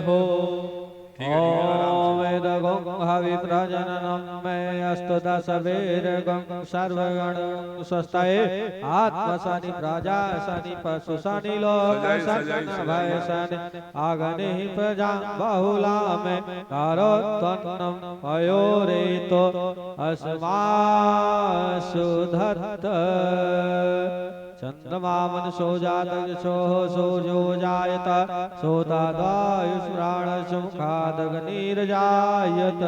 हो वेद गं हवि प्रजननं मे अस्तु दशवीर गं सर्वगण स्वस्थये आत्मसनि प्रजा सनि पशु सनि लोक सनि भय सनि अग्नि प्रजा बहुला मे कारोत्तन्नं पयोरेतो अस्मासु धत्त चंद्रमा मनसो जातक सोजो जायत सोतादायुष्प्राण सुमुखादग्निर्जायत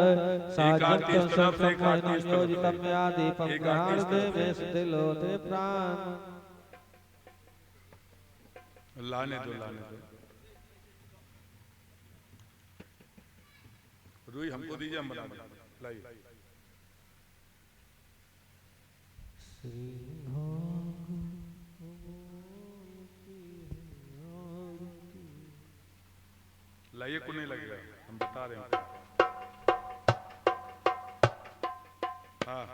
साजन्तसंयोजितं या दीपं गृहाणुते मे स्थिलोते प्राण। लाने दो रुई हमको दीजिए, हम बना लाइए। लाइए को नहीं लगेगा, हम बता रहे हैं। हाँ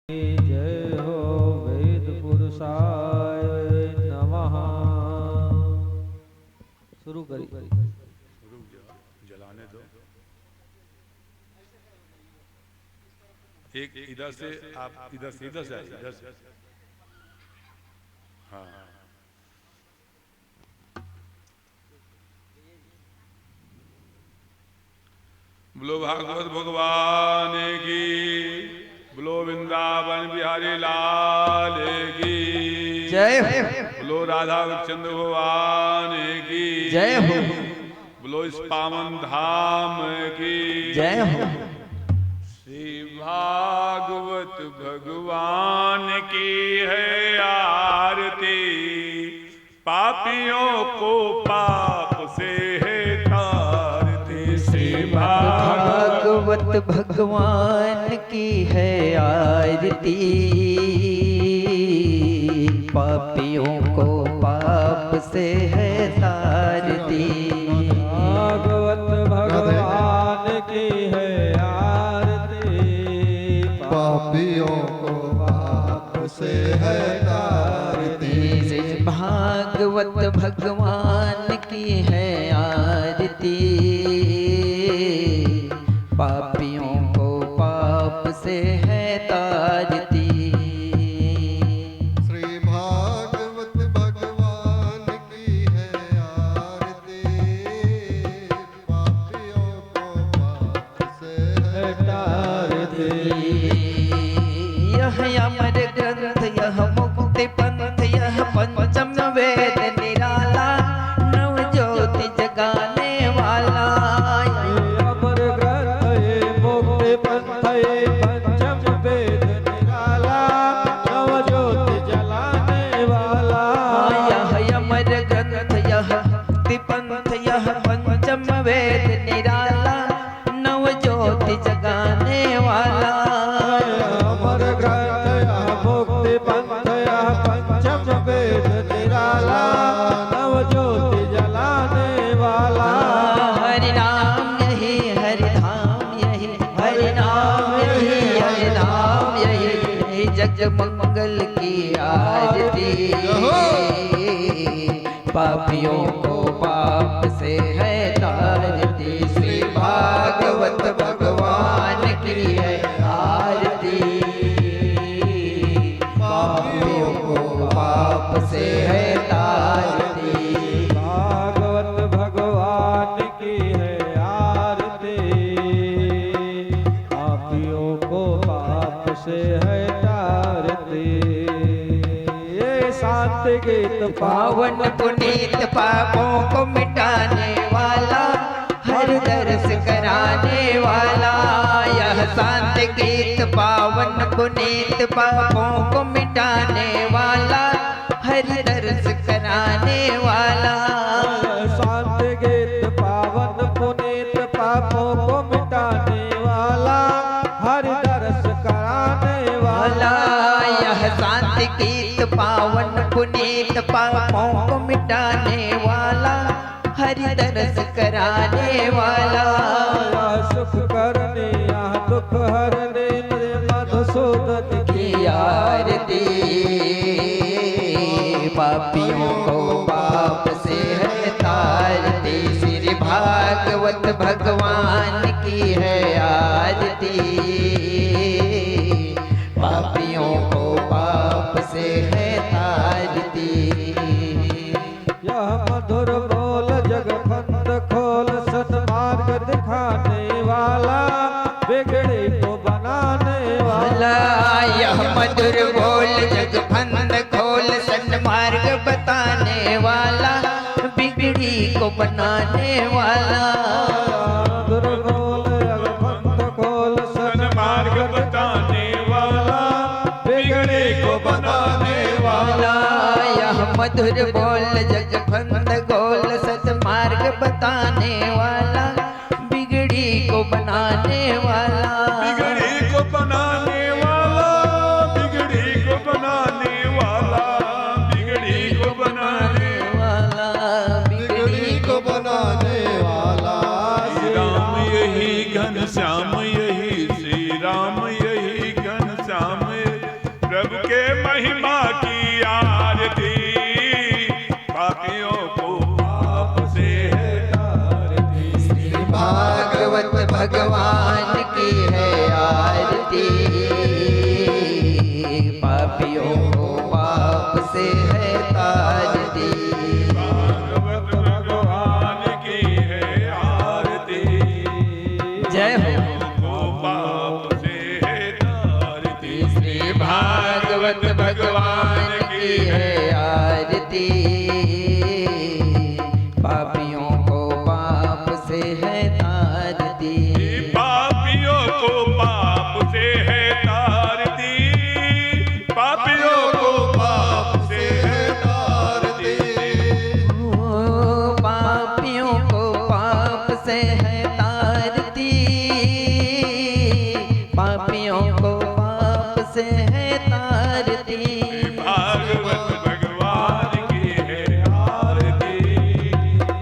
जय हो वेद पुरुषाय नमः। शुरू करी जलाने दो। एक इधर से, आप इधर से इधर से हाँ बोलो भागवत भगवान की, बोलो वृंदावन बिहारी लाल की जय हो, बोलो राधा चंद्र भगवान की जय हो, बोलो इस पावन धाम की जय हो। श्री भागवत भगवान की है आरती, पापियों को पाप से है तारती। श्री भागवत भगवान की है आरती, पापियों को पाप से है तारती। भागवत भगवान की है आरती, पापियों को पाप से है तारती। भागवत भगवान की है आरती, पापियों को पाप से है तारती। श्री भागवत भगवान की है आरती, पापियों को पाप से है तारती। यह अमर ग्रंथ, यह मुक्ति पंथ, यह पंचम वेद निराला, नव ज्योति जगाने वाला। अमर ग्रंथ ये मुक्ति पंथये पंचम वेद निराला नव ज्योति जलाने वाला यह अमर ग्रंथ यह मुक्ति पंथ यह पंचम वेद निराला नव ज्योति जगाने वाला अमर ग्रंथ यह मुक्ति पंथ यह पंचम वेद निराला नव ज्योति जलाने वाला हरि नाम यही हरि धाम यही हरि नाम यही हरि नाम यही जग मंगल की आरती पापियों को पाप से है तारती श्री भागवत भगवान की है आरती पापियों को पाप से है तारती भागवत भगवान की है आरती पापियों को पाप से है तारती ये शांत गीत पावन पुनीत पापों को मिटाने वाला हर दर्श कराने वाला यह शांत गीत पावन पुनीत पापों को मिटाने वाला हर दर्श कराने वाला शांत गीत पावन पुनीत पापों को मिटाने वाला हरि दर्श कराने वाला यह शांत गीत पावन पुनीत पापों को मिटाने वाला हरि दर्श कराने वाला सुख करने या दुख हरने मेरे मधुसूदन की आरती पापियों को पाप से है तारती श्री भागवत भगवान की है आरती पापियों को पाप से है तारती यह मधुर बोल जगफंद खोल सन्मार्ग दिखाने वाला बिगड़े को बनाने वाला यह मधुर बोल जगफंद खोल सन्मार्ग बताने वाला बिगड़ी को बनाने वाला मधुर बोल जगफंद खोल सन्मार्ग बताने वाला बिगड़े को बनाने वाला यह मधुर बोल जगफंद गोल सन्मार्ग बताने वाला बिगड़ी को बनाने वाला बिगड़ी को बनाने वाला बिगड़ी को बनाने वाला बिगड़ी को बनाने वाला बिगड़ी को बनाने वाला श्री राम यही घनश्याम यही श्री राम यही घनश्याम प्रभु के महिमा की आरती पापियों को पाप से है तारती श्री भागवत भगवान की है आरती पापियों को पाप से है तारती भागवत भगवान की है आरती जय हो को पाप से है तारती श्री भागवत भगवान की है आरती पापियों को पाप से है तारती पापियों को पाप से है तारती पापियों को पाप से है तारती पापियों को पाप से है तारती पापियों को पाप से है तारती भागवत भगवान की है आरती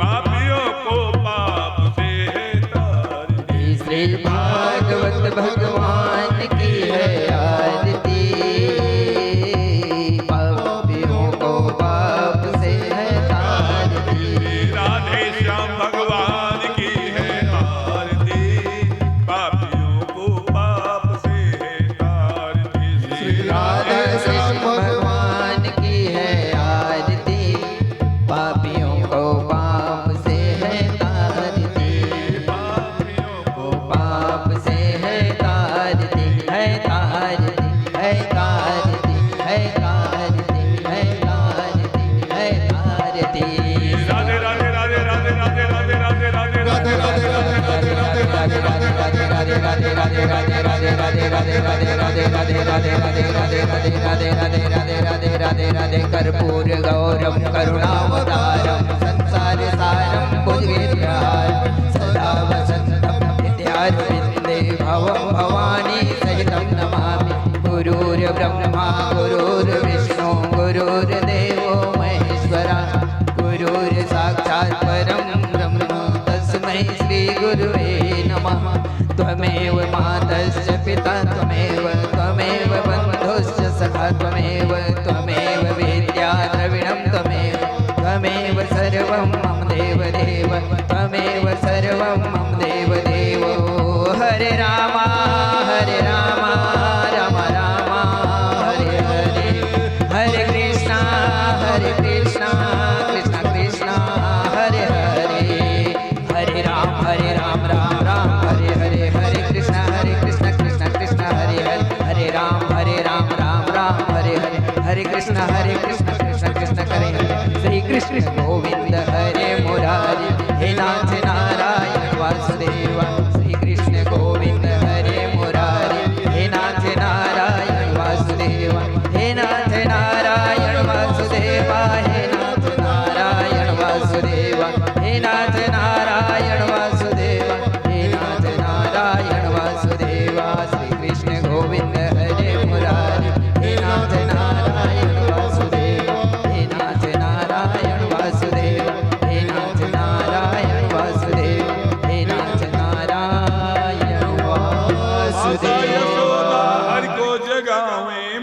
पापियों को पाप से है तारती श्री भागवत भगवान की है आरती पापियों को पाप से है तारती राधे श्याम भगवान की है आरती पापियों को पाप से है तारती श्री राधा कृष्ण भगवान की है आरती पापियों को पाप से है तारती पापियों को पाप से है तारती है तारती राधे राधे राधे राधे राधे राधे राधे राधे राधे राधे राधे राधे राधे राधे राधे राधे राधे राधे राधे कर्पूर गौरम करुणावतारम संसार सारम भुजगेन्द्रहारम सदा वसंतम नित्यारविंदे भवं भवानी सहितं नमामि गुरुर्ब्रह्मा गुरुर्विष्णु गुरुर्देवो महेश्वरा गुरुर्साक्षात् परं ब्रह्म तस्मै श्री गुरुवे नमः त्वमेव मातश्च पिता त्वमेव बन्धुश्च सखा त्वमेव वेद्या द्रविणं त्वमेव सर्वं मम देवदेव त्वमेव सर्वं मम देवदेव हरे राम राम राम हरे हरे हरे कृष्णा कृष्ण कृष्ण हरे हरे हरे राम राम राम हरे हरे हरे कृष्ण कृष्ण कृष्ण हरे हरे हरे राम राम राम हरे हरे हरे कृष्ण कृष्ण कृष्ण हरे हरे श्री कृष्ण गोविंद हरे मुरारी हे नाथ नारायण वासुदेव श्री कृष्ण गोविंद हरे मुरारी हे नाथ नारायण वासुदेव हे नाथ नारायण वासुदेव हे नाथ नारायण वासुदेव हे नाथ नारायण वासुदेव हे नाथ नारायण वासुदेव श्री कृष्ण गोविंद हरे मुरारी हे नाथ नारायण वासुदेव हे नाथ नारायण वासुदेव हे नाथ नारायण वासुदेव हे नाथ नारायण वासुदेव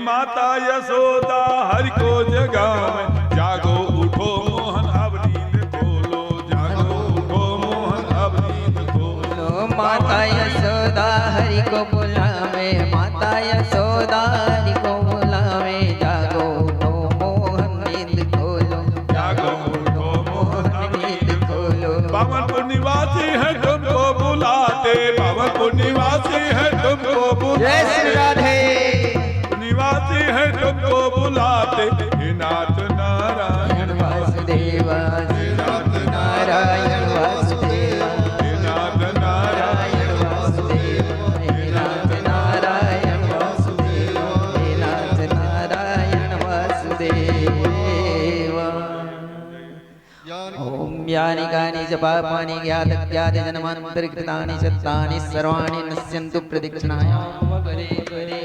माता यशोदा हरि को जगावे जागो उठो मोहन अब नींद खोलो जागो उठो मोहन अब नींद खोलो माता यशोदा हरि को बुलावे माता यशोदा हरि को बुलावे जागो उठो मोहन नींद खोलो जागो उठो मोहन नींद खोलो पावनपुर निवासी है तुमको बुलाते पावनपुर निवासी है तुमको जय श्री राधे निवासी है तुमको बुलाते हे नाथ नारायण वासुदेव हे नाथ नारायण वासुदेव हे नाथ नारायण वासुदेव हे नाथ नारायण वासुदेव हे नाथ नारायण वासुदेव ओम यानि कानि च पापानि ज्ञातज्ञातजन्मान्तरकृतानि शतानि सर्वाणि नश्यन्तु प्रदक्षिणायां परे परे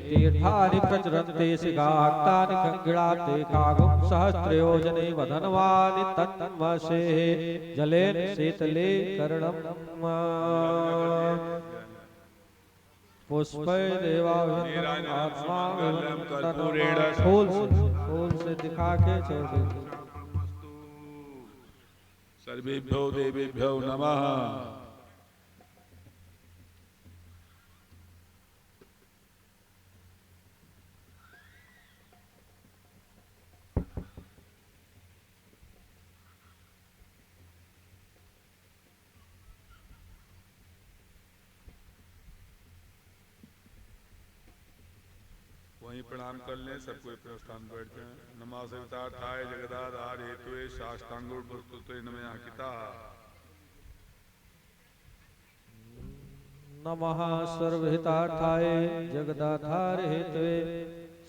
तीर्थानि प्रचरन्ते शिखाक्तानि खङ्गिणाते कागुं सहस्रयोजने वधनवानि तन्वशे जलेन शीतले कर्णम् पुष्पै देवाभिनन्दनम् आत्मा फूल से दिखा के छोड़ देते सर्वेभ्यो देवेभ्यो नमः वहीं प्रणाम कर लें सबको अपने स्थान बैठ जाएं नमः सवितार्थाय जगदाधार हेतुए साष्टांगुल प्रस्तुते नमः अंकिता नमः सर्वहितार्थाय जगदाधार हेतवे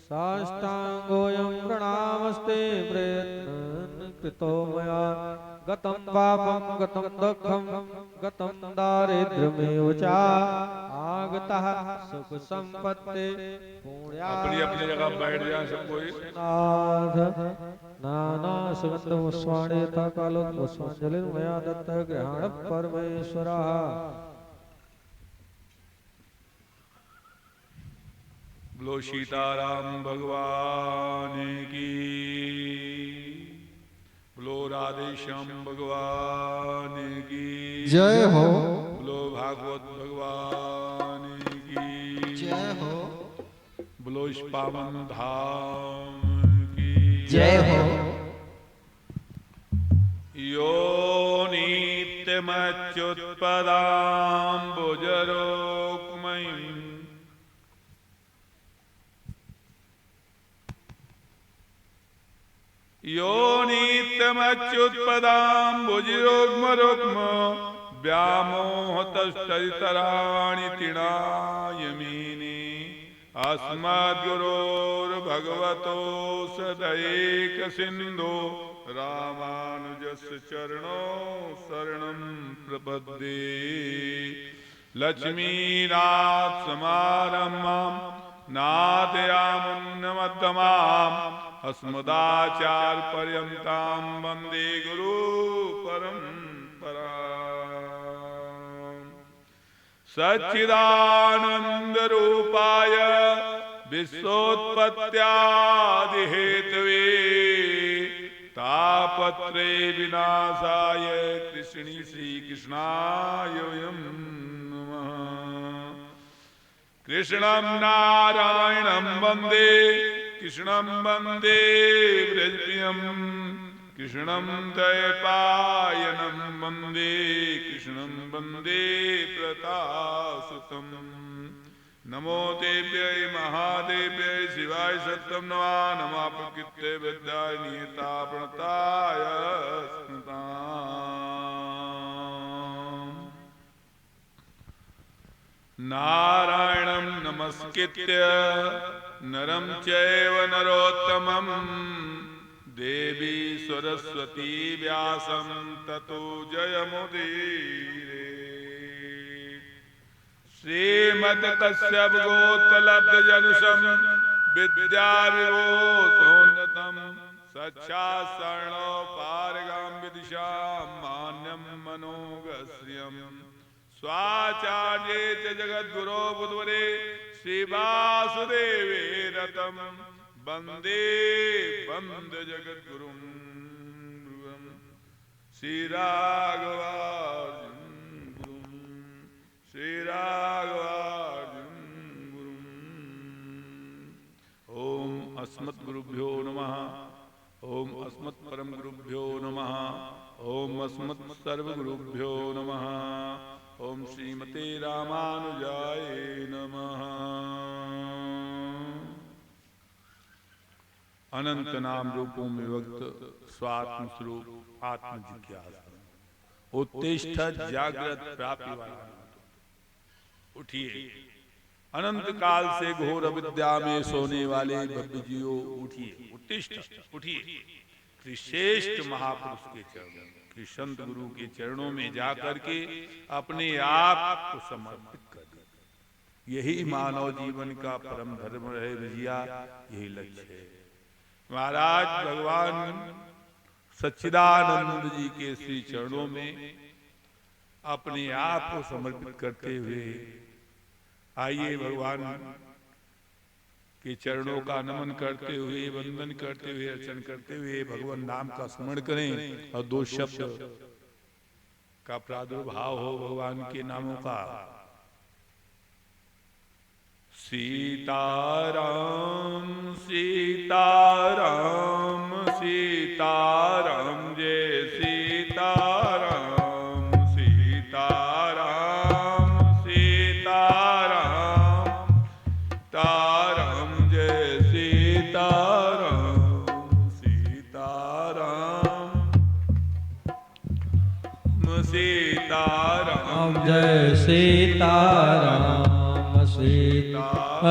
साष्टांगोऽयं प्रणामस्ते प्रयत्नं कृतो मया गतं पापं गतं दुःखं गतं दारिद्र्यमेव च आगतः सुख संपत्ति अपनी अपनी जगह बैठ जाए सब कोई नाथ नाना सुगंध पुष्पाणि यथा कालो पुष्पांजलिर्मया दत्तः ग्रहण परमेश्वरः बोलो सीताराम भगवान की बोलो राधेश्याम भगवान की जय हो बोलो भागवत भगवान की जय हो बोलो इस पावन धाम की जय हो यो नित्यमच्युत्पदाम्बुजरोक्मयीम् यो नित्यमच्युत्पदाम्बुजरोक्म व्यामोहतस्तराणि तृणायमीनि अस्मद्गुरोर्भगवतो सदैकसिन्धो रामानुजस्य चरणो शरणं प्रपद्ये। लक्ष्मीनाथ समारम्भां नादयामुन्नमध्यमाम् अस्मदाचार्यपर्यन्तां वन्दे गुरुपरम्पराम्। सच्चिदानन्दरूपाय विश्वोत्पत्त्यादिहेतवे तापत्रे विनाशाय कृष्णे श्रीकृष्णाय वयं नमः। कृष्णं नारायणं वन्दे कृष्णं वन्दे व्रजप्रियं कृष्णं द्वैपायनं वन्दे कृष्णं वन्दे प्रतापसुतं। नमो देव्यै महादेव्यै शिवाय सत्यं नमः नमः प्रकृते विद्याय नियता प्रणताय स्मृताम्। नारायणं नमस्कृत्य नरं चैव नरोत्तमं देवी सरस्वती व्यासं ततो जयमुदीरये। श्रीमद्कश्यप गोत्रलब्धजनुषं विद्याविभूषोन्नतं साक्षात् शरणोपारगां विदिशां मान्यं मनोगश्रियं स्वाचार्ये च जगद्गुरो बुधवरे श्रीवासुदेवे रतं वन्दे वन्दे जगद्गुरुं श्रीराघवार्जुन श्रीराघवार्जुन गुरुम्। ओम अस्मद्गुरुभ्यो नमः। ओम अस्मत्परमगुरुभ्यो नमः। ओम अस्मत्सर्वगुरुभ्यो नमः। ओम श्रीमते रामानुजाय नमः। अनंत नाम रूपों में विभक्त स्वात्म स्वरूप आत्मजिज्ञासा उत्तिष्ठ जागृत प्राप्ति वाला उठिए। अनंत काल से घोर अविद्या में सोने वाले भव्य जीवो उठिए। उत्तिष्ठ उठिए। श्रेष्ठ महापुरुष के चरणों कि संत गुरु के चरणों में जाकर के अपने आप को समर्पित कर दे। यही मानव जीवन का परम धर्म है भैया, यही लक्ष्य है। महाराज भगवान सच्चिदानंद जी के श्री चरणों में अपने आप को समर्पित करते हुए आइए भगवान के चरणों का नमन करते हुए, वंदन करते हुए, अर्चन करते हुए भगवान नाम का स्मरण करें और दो शब्द का प्रादुर्भाव हो भगवान के नामों का। सीताराम सीताराम सीताराम जय सीताराम सीताराम सीताराम ताराम जय सीताराम सीताराम सीताराम जय सीताराम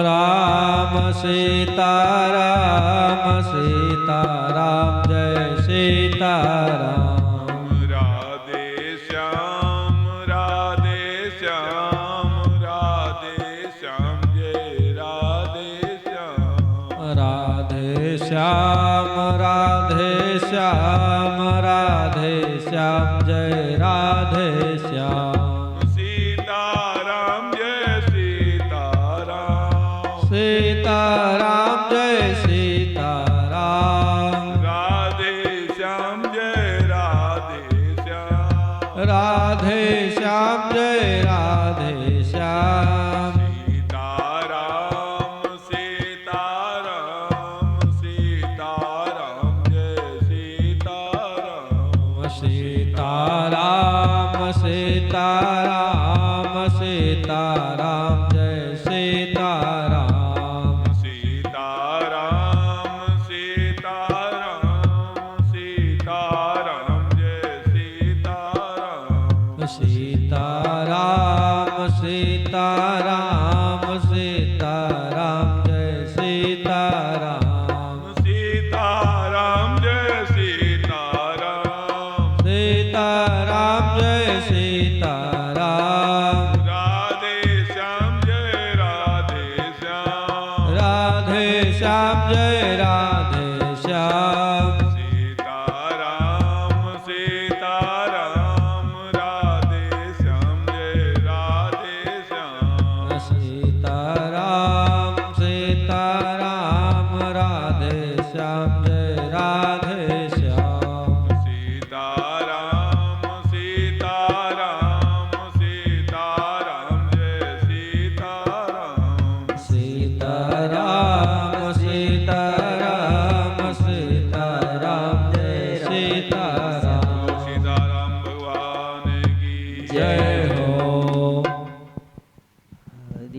राम सीताराम सीताराम जय सीताराम। राधे श्याम राधे श्याम राधे श्याम जय राधे श्याम। राधे श्याम राधे श्याम राधे श्याम जय राधे श्याम। सीताराम जय सीताराम सीताराम जय सीताराम। राधे श्याम जय राधे श्याम राधे श्याम जय राधे श्याम। सीताराम सीताराम सीताराम जय सीताराम।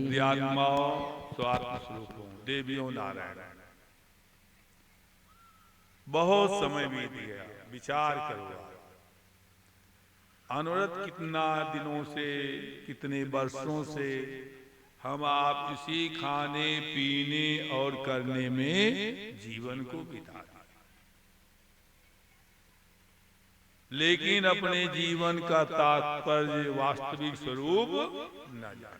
दिव्यात्माओं स्वात्म स्वरूपों देवियों नारायण। बहुत समय बीत गया, विचार करो अनवरत कितना दिनों से, कितने वर्षों से हम आप इसी खाने पीने और करने में जीवन को बिता दिया, लेकिन अपने जीवन का तात्पर्य वास्तविक स्वरूप न जाना।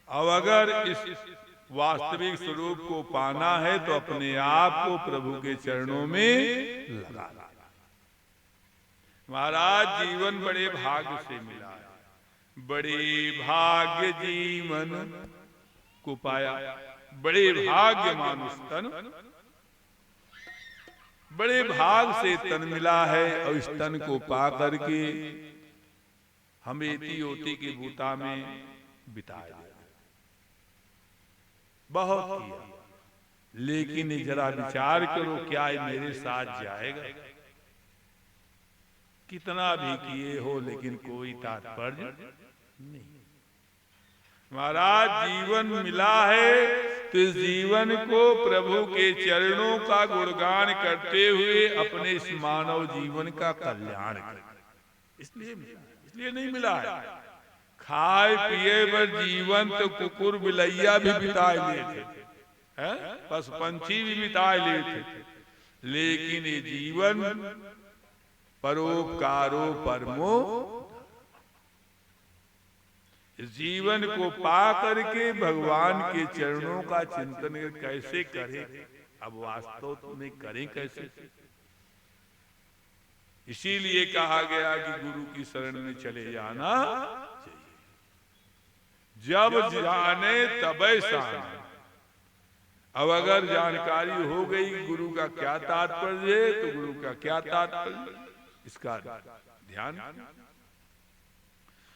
अब अगर इस वास्तविक स्वरूप को पाना है तो अपने आप को प्रभु के चरणों में लगा। महाराज जीवन बड़े भाग्य से मिला है, बड़े भाग्य जीवन को पाया, बड़े भाग्य मानुष तन, बड़े भाग से तन मिला है और इस तन को पा करके हम एती ओती की भूता में बिताया, बहुत किया, लेकिन जरा विचार करो क्या ये मेरे साथ जाएगा? कितना भी किए हो लेकिन कोई तात्पर्य नहीं। महाराज जीवन मिला है तो इस जीवन को प्रभु के चरणों का गुणगान करते हुए अपने इस मानव जीवन का कल्याण करें, इसलिए नहीं मिला है। खाए पिए पर जीवन तो कुकुर बिलैया भी बिता लिए थे, पशु पंछी भी बिता लिए थे, लेकिन ये जीवन परोपकारो परमो, इस जीवन को पा करके भगवान के चरणों का चिंतन कैसे करें? अब वास्तव में करें कैसे? इसीलिए कहा गया कि गुरु की शरण में चले जाना चाहिए, जब जाने तबै साने। अब अगर जानकारी हो गई गुरु का क्या तात्पर्य है तो गुरु का क्या तात्पर्य, इसका ध्यान।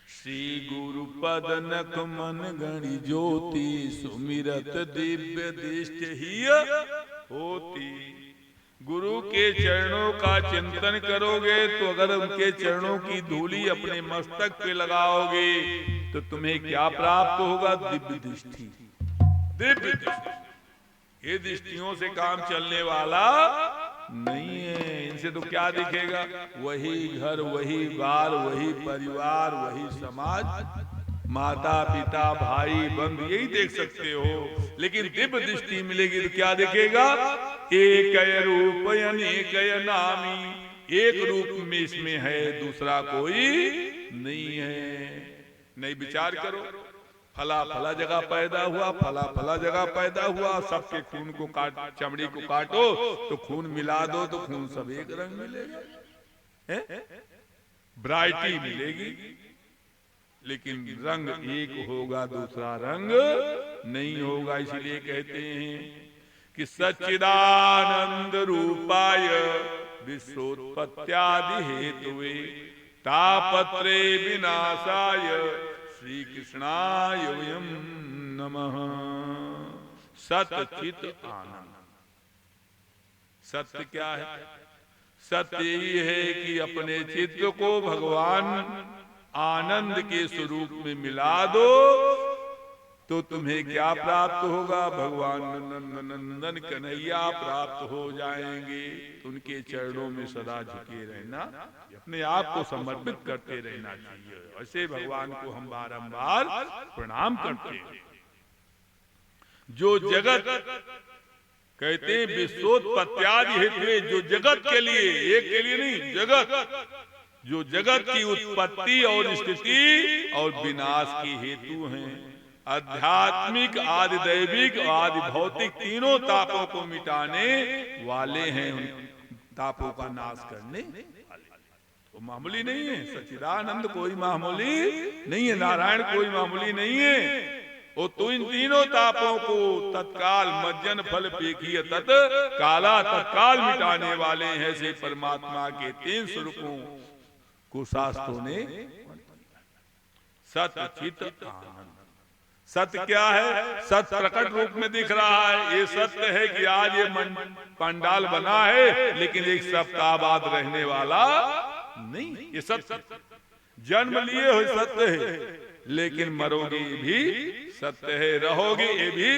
श्री गुरु पद नख मन गणि ज्योति, सुमिरत दिव्य दृष्ट ही होती। गुरु के चरणों का चिंतन करोगे तो अगर उनके चरणों की धूली अपने मस्तक पे लगाओगे तो तुम्हें क्या प्राप्त होगा? दिव्य दृष्टि। दिव्य दृष्टि, ये दृष्टियों से काम चलने वाला नहीं है। इनसे तो क्या दिखेगा? वही घर, वही बार, वही परिवार, वही समाज, माता पिता भाई बंधु, यही देख सकते हो। लेकिन दिव्य दृष्टि मिलेगी तो क्या दिखेगा? एक रूप अनेक नामी, एक रूप में इसमें है, दूसरा कोई नहीं है। नहीं विचार करो, फला फला जगह पैदा हुआ, फला फला जगह पैदा हुआ, सबके खून को काट, चमड़ी को काटो तो खून मिला दो तो खून सब एक रंग मिलेगा, वैरायटी मिलेगी, लेकिन रंग एक होगा, दूसरा रंग नहीं होगा। इसलिए कहते हैं कि सच्चिदानंद रूपाय विश्वोत्पत्त्यादि हेतुवे तापत्रे विनाशाय श्री कृष्णाय वयं नमः। सत्य चित आनंद। सत्य क्या है? सत्य यही है कि अपने चित्त को भगवान आनंद के स्वरूप में मिला दो तो तुम्हें क्या प्राप्त होगा? भगवान नंदन कन्हैया प्राप्त हो जाएंगे। उनके चरणों में सदा झुके रहना, अपने आप को समर्पित करते रहना चाहिए। ऐसे भगवान को हम बारंबार प्रणाम करते हैं। जो जगत कहते हैं विश्वोत्पत्त्यादि हेतु, जो जगत के लिए, एक के लिए नहीं, जगत, जो जगत की उत्पत्ति और स्थिति और विनाश की हेतु हैं, आध्यात्मिक आदि दैविक आदि भौतिक तीनों तापों को मिटाने वाले हैं, तापों का नाश करने वाले। वो मामूली नहीं है। सच्चिदानंद कोई मामूली नहीं है, नारायण कोई मामूली नहीं है। वो तो इन तीनों तापों को तत्काल मज्जन फल पेखिय तत् काला तत्काल मिटाने वाले हैं। से परमात्मा के तीन स्वरूपों को शास्त्रों ने सत्य चित आनंद। सत्य क्या है? सत्य प्रकट रूप में दिख रहा है। ये सत्य है कि आज ये पंडाल बना है, लेकिन एक सप्ताह बाद रहने वाला नहीं। ये सत्य जन्म लिए हुए सत्य है, लेकिन मरोगे ये भी सत्य है, रहोगे ये भी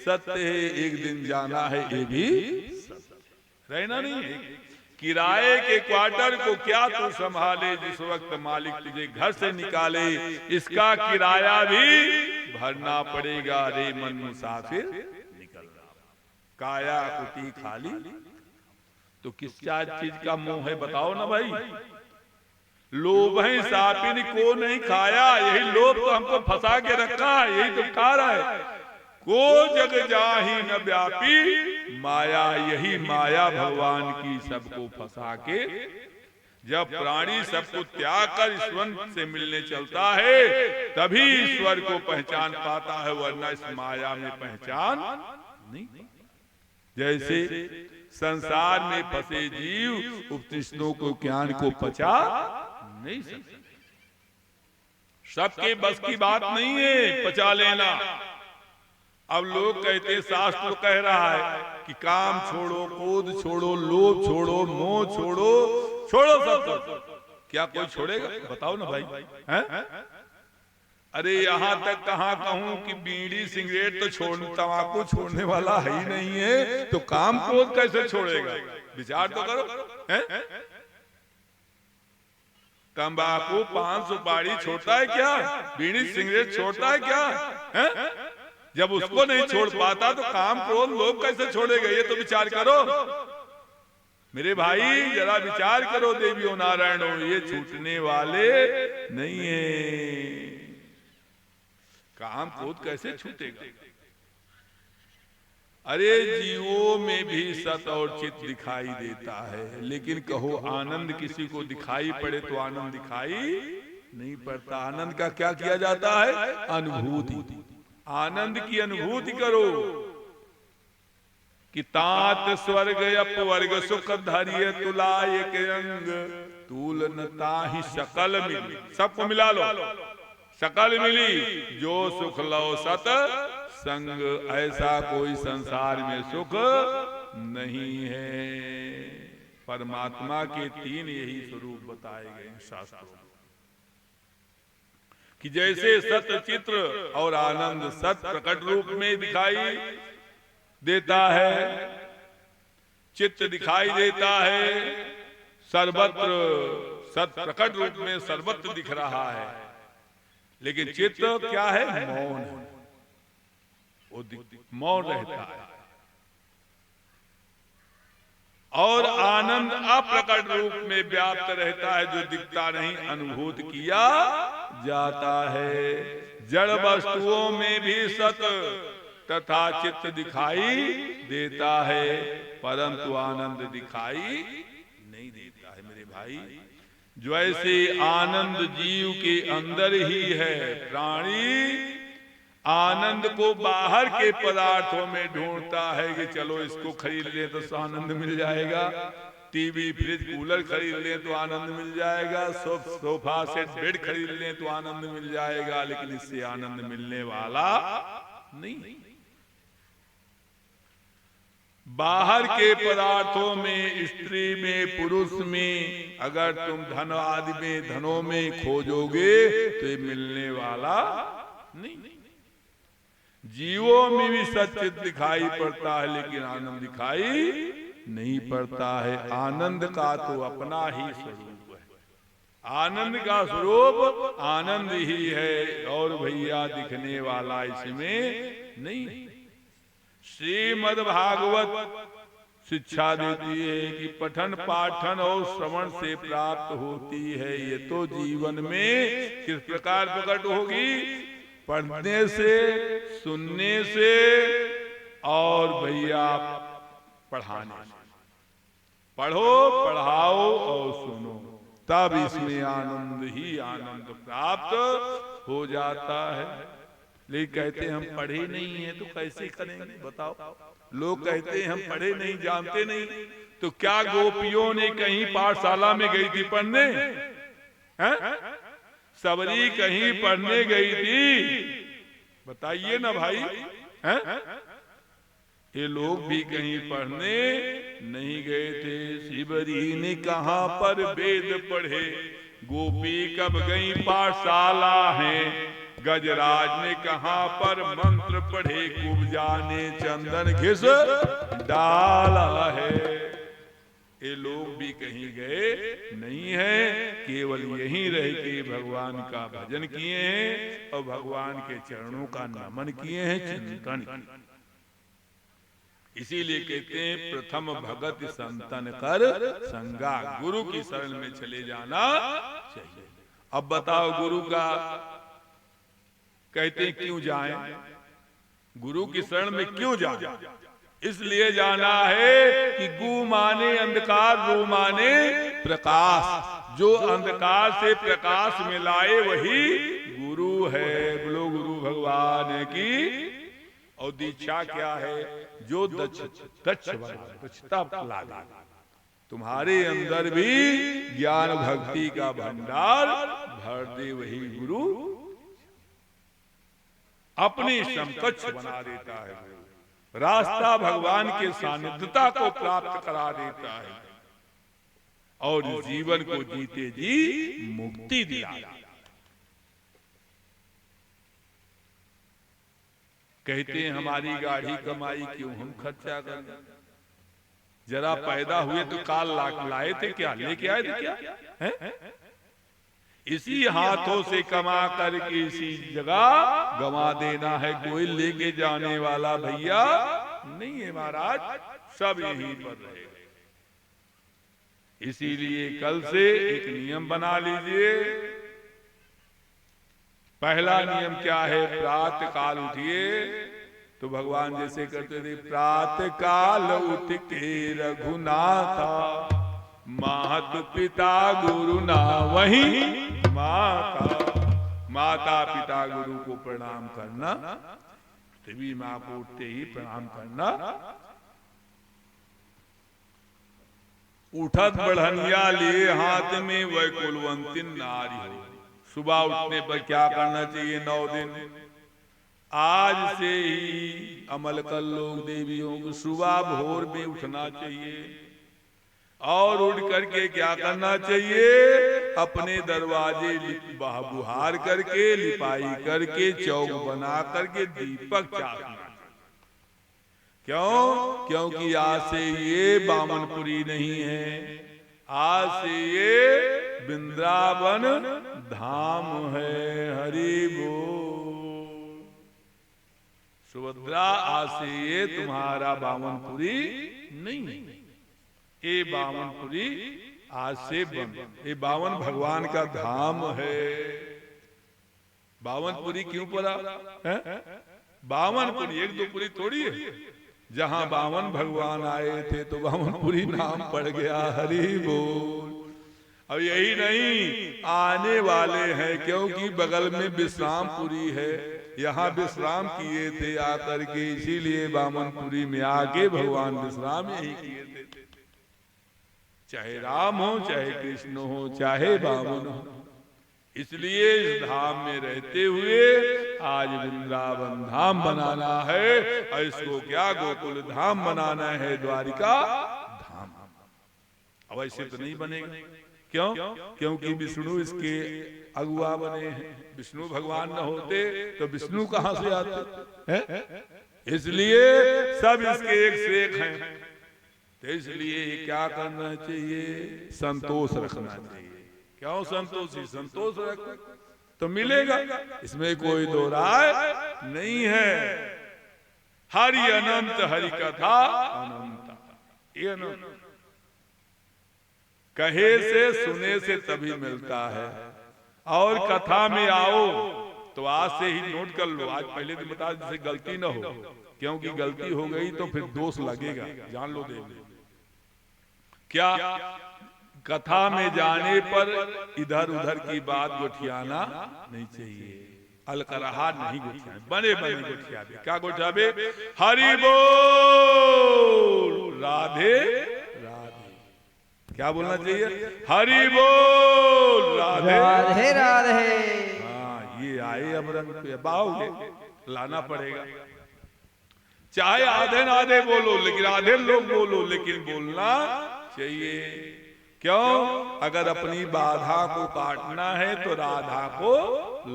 सत्य है, एक दिन जाना है ये भी सत्य। रहना नहीं है। किराए के क्वार्टर को क्या तू संभाले, जिस वक्त मालिक तुझे घर से निकाले, इसका किराया भी भरना पड़ेगा रे मन मुसाफिर निकल रहा। काया कुटी खाली, तो किस चीज का मोह है बताओ ना भाई। लोभ है सापिन को नहीं खाया, यही लोभ तो हमको फंसा के रखा, यही तो खा रहा है। को जग जाहि न व्यापी माया, यही माया भगवान की सबको फंसा के। जब प्राणी सबको त्याग कर ईश्वर से मिलने चलता है तभी ईश्वर को पहचान पाता है, वरना इस माया में पहचान नहीं। जैसे संसार में फंसे जीव उपनिषदों को ज्ञान को पचा नहीं सकते। सबके बस की बात नहीं है पचा लेना। अब लोग कहते, शास्त्र कह रहा है कि काम छोड़ो, क्रोध छोड़ो, लोभ छोड़ो, मोह छोड़ो, छोड़ो सब। क्या कोई छोड़ेगा बताओ ना भाई, हैं? अरे यहाँ तक कहाँ कहूँ कि बीड़ी सिगरेट तो छोड़ने, तंबाकू छोड़ने वाला है ही नहीं है, तो काम क्रोध कैसे छोड़ेगा? विचार तो करो, हैं? तंबाकू पान सुपारी छोड़ता है क्या? बीड़ी सिगरेट छोड़ता है क्या? हैं? जब उसको नहीं छोड़ पाता तो काम क्रोध लोभ कैसे छोड़ेगा? ये तो विचार करो मेरे भाई, जरा विचार करो देवियों नारायणों, ये छूटने वाले नहीं है। काम क्रोध कैसे छूटेगा? अरे जीवों में भी सत और चित दिखाई देता है, लेकिन कहो आनंद किसी को दिखाई पड़े तो आनंद दिखाई नहीं पड़ता। आनंद का क्या किया जाता है? अनुभूति। आनंद की अनुभूति करो कि तात स्वर्ग अपवर्ग सुख धैर्य तुला एक अंग, तूल नता ही सकल मिली। सबको मिला लो, सकल मिली जो सुख लो सत संग, ऐसा कोई संसार में सुख नहीं है। परमात्मा के तीन यही स्वरूप बताए गए शास्त्रों में कि जैसे सत्य चित्र और आनंद सत प्रकट रूप में दिखाई देता है, चित्त दिखाई देता है, सर्वत्र सत प्रकट रूप में सर्वत्र दिख रहा है, लेकिन चित्त क्या है? मौन है, वो मौन रहता है। और आनंद अप्रकट रूप में व्याप्त रहता है, जो दिखता नहीं, अनुभूत किया जाता है। जड़ वस्तुओं में भी सत तथा चित्त दिखाई देता है, परंतु आनंद दिखाई नहीं देता है मेरे भाई। जैसे आनंद जीव के अंदर ही है, प्राणी आनंद को बाहर के पदार्थों में ढूंढता है कि चलो इसको खरीद ले तो आनंद मिल जाएगा, टीवी फ्रिज कूलर खरीद ले तो आनंद मिल जाएगा, सोफा सेट बेड खरीद ले तो आनंद मिल जाएगा, लेकिन इससे आनंद मिलने वाला नहीं। बाहर के पदार्थों में, स्त्री में, पुरुष में, अगर तुम धन आदि में, धनों में खोजोगे तो ये मिलने वाला नहीं। जीवों में भी सचित दिखाई पड़ता है, लेकिन आनंद दिखाई नहीं पड़ता है। आनंद का तो अपना ही स्वरूप है, आनंद का स्वरूप आनंद ही है, और भैया दिखने वाला इसमें नहीं। श्रीमद् भागवत शिक्षा देती है कि पठन पाठन और श्रवण से प्राप्त होती है। ये तो जीवन में किस प्रकार प्रकट होगी? पढ़ने से, सुनने से, और भैया पढ़ाने से। पढ़ो, पढ़ाओ और सुनो, तब इसमें आनंद ही आनंद प्राप्त हो जाता है। लेकिन कहते हैं हम पढ़े नहीं है तो कैसे करेंगे बताओ? लोग कहते हैं हम पढ़े नहीं, जानते नहीं, तो क्या गोपियों ने कहीं पाठशाला में गई थी पढ़ने? सबरी कहीं पढ़ने गई थी? बताइए ना भाई, हैं? ये लोग भी कहीं पढ़ने नहीं गए थे। शिवरी ने कहां पर वेद पढ़े, गोपी कब गई पाठशाला है, गजराज ने कहां पर मंत्र पढ़े खूब जाने चंदन घिस डाला है। ये लोग भी कहीं गए नहीं है, केवल यहीं रह के भगवान का भजन किए हैं और भगवान के चरणों का नमन किए हैं, चिंतन किए। इसीलिए कहते हैं प्रथम भगत संतन कर संगा, गुरु की शरण में चले जाना चाहिए। अब बताओ गुरु का कहते हैं क्यों जाएं? गुरु की शरण में क्यों जाएं? इसलिए जाना है कि गु माने अंधकार, रू माने प्रकाश। जो अंधकार से प्रकाश में लाए वही गुरु है। बोलो गुरु भगवान की। और दीक्षा क्या है? जो दक्षता लागा, तुम्हारे अंदर भी ज्ञान भक्ति का भंडार भर दे वही गुरु, अपनी समकक्ष बना देता है। रास्ता भगवान के सानिध्यता को प्राप्त करा देता है और जीवन को जीते जी मुक्ति दिला। कहते हैं हमारी गाढ़ी कमाई क्यों हम खर्चा करें? जरा पैदा हुए तो काल लाए थे क्या? लेके आए थे क्या? है? इसी हाथों से कमा करके इसी जगह गवा देना है। कोई लेके जाने वाला भैया नहीं है महाराज, सब यहीं पर रहे। इसीलिए कल से एक नियम बना लीजिए। पहला नियम क्या है? प्रातः काल उठिए तो भगवान जैसे करते थे, प्रातः काल उठ के रघुनाथा, मात पिता गुरु ना वही माता। माता पिता गुरु को प्रणाम करना, तभी माँ को उठते ही प्रणाम करना। उठत बढ़निया लिए हाथ में वह कुलवंतिन नारी हो। सुबह उठने पर क्या करना चाहिए? 9 दिन आज से ही अमल कर लोग देवियों को, सुबह भोर में उठना चाहिए और उठ करके क्या करना चाहिए? अपने दरवाजे बुहार करके, लिपाई करके, चौक बना करके दीपक चाटना। क्यों? क्योंकि आज से ये बामनपुरी नहीं है, आज से ये वृंदावन धाम है। हरि बोल। सुभद्रा, आज से ये तुम्हारा बामनपुरी नहीं है, ये बावनपुरी आज से बंद। ये बावन भगवान का धाम है। बावनपुरी क्यों पड़ा है? बावनपुरी एक दो पुरी थोड़ी है। जहां बावन भगवान आए थे तो बावनपुरी नाम पड़ गया। हरि बोल। अब यही नहीं, आने वाले हैं, क्योंकि बगल में विश्रामपुरी है, यहाँ विश्राम किए थे आकर के, इसीलिए बावनपुरी में आके भगवान विश्राम यही किए थे। चाहे राम हो, चाहे कृष्ण हो, चाहे बामन हो, इसलिए इस धाम में रहते हुए आज वृंदावन धाम बनाना है। और इसको क्या गोकुल धाम बनाना है, द्वारिका धाम। अब ऐसे तो नहीं बनेगा। क्यों? क्योंकि विष्णु इसके अगुआ बने हैं। विष्णु भगवान न होते तो विष्णु कहां से आते हैं? इसलिए सब इसके एक से एक हैं। तो इसलिए क्या करना चाहिए? संतोष रखना चाहिए। क्यों संतोषी? संतोष रख तो मिलेगा, इसमें कोई दो राय नहीं है। हरि अनंत, हरि कथा अनंत। ये अनंत कहे से, सुने से तभी मिलता है। और कथा में आओ तो आज से ही नोट कर लो। आज पहले दिन बता जिससे गलती न हो, क्योंकि गलती हो गई तो फिर दोष लगेगा। जान लो देव क्या? कथा में जाने पर इधर उधर की बात गोठियाना नहीं चाहिए। अलकरहा नहीं गोठियाना, बने बने गोठियाबे। क्या गोठियाबे? हरि बोल, राधे राधे। क्या बोलना चाहिए? हरि बोल, राधे राधे राधे। हाँ, ये आए अब रंग पे बाओगे, लाना पड़ेगा। चाहे आधे आधे बोलो, लेकिन आधे लोग बोलो, लेकिन बोलना चाहिए। क्यों? अगर अपनी बाधा को काटना है तो राधा को